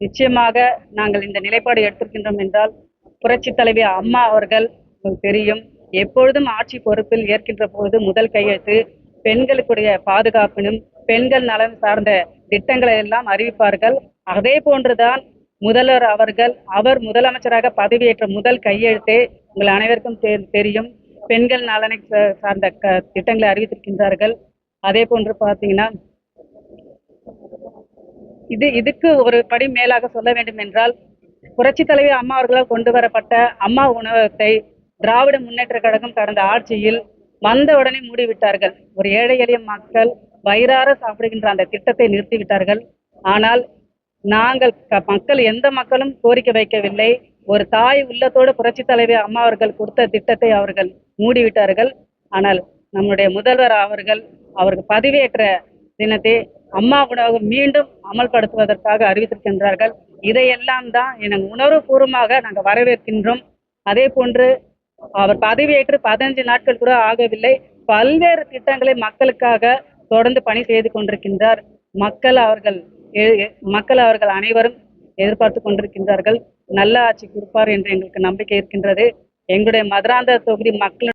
நிச்சயமாக நாங்கள் இந்த நிலைப்பாடு எடுத்திருக்கின்றோம் என்றால், புரட்சி தலைவி அம்மா அவர்கள் உங்களுக்கு தெரியும், எப்பொழுதும் ஆட்சி பொறுப்பில் ஏற்கின்ற போது முதல் கையெழுத்து பெண்களுக்குடைய பாதுகாப்பினும் பெண்கள் நலன் சார்ந்த திட்டங்களை எல்லாம் அறிவிப்பார்கள். அதே போன்றுதான் முதல்வர் அவர்கள் அவர் முதலமைச்சராக பதவியேற்ற முதல் கையெழுத்தே உங்கள் அனைவருக்கும் தெரியும். பெண்கள் நலனை சார்ந்த திட்டங்களை அறிவித்திருக்கின்றார்கள். அதே போன்று பார்த்தீங்கன்னா இதுக்கு ஒரு படி மேலாக சொல்ல வேண்டும் என்றால், புரட்சி தலைவி அம்மா அவர்களால் கொண்டு வரப்பட்ட அம்மா உணவகத்தை திராவிட முன்னேற்ற கழகம் கடந்த ஆட்சியில் வந்த உடனே மூடிவிட்டார்கள். ஒரு ஏழை எளிய மக்கள் வயிறார சாப்பிடுகின்ற அந்த திட்டத்தை நிறுத்திவிட்டார்கள். ஆனால் நாங்கள் மக்கள் எந்த மக்களும் கோரிக்கை வைக்கவில்லை. ஒரு தாய் உள்ளத்தோடு புரட்சி தலைவி அம்மா அவர்கள் கொடுத்த திட்டத்தை அவர்கள் மூடிவிட்டார்கள். ஆனால் நம்முடைய முதல்வர் அவர்கள் பதவியேற்ற தினத்தை அம்மா உணவகம் மீண்டும் அமல்படுத்துவதற்காக அறிவித்திருக்கின்றார்கள். இதையெல்லாம் தான் எனக்கு உணர்வுபூர்வமாக நாங்கள் வரவேற்கின்றோம். அதே போன்று அவர் பதவியேற்று 15 நாட்கள் கூட ஆகவில்லை. பல்வேறு திட்டங்களை மக்களுக்காக தொடர்ந்து பணி செய்து கொண்டிருக்கின்றார். மக்கள் அவர்கள் அனைவரும் எதிர்பார்த்து கொண்டிருக்கின்றார்கள். நல்ல ஆட்சி கொடுப்பார் என்று எங்களுக்கு நம்பிக்கை இருக்கின்றது. எங்களுடைய மதுராந்தக தொகுதி மக்கள்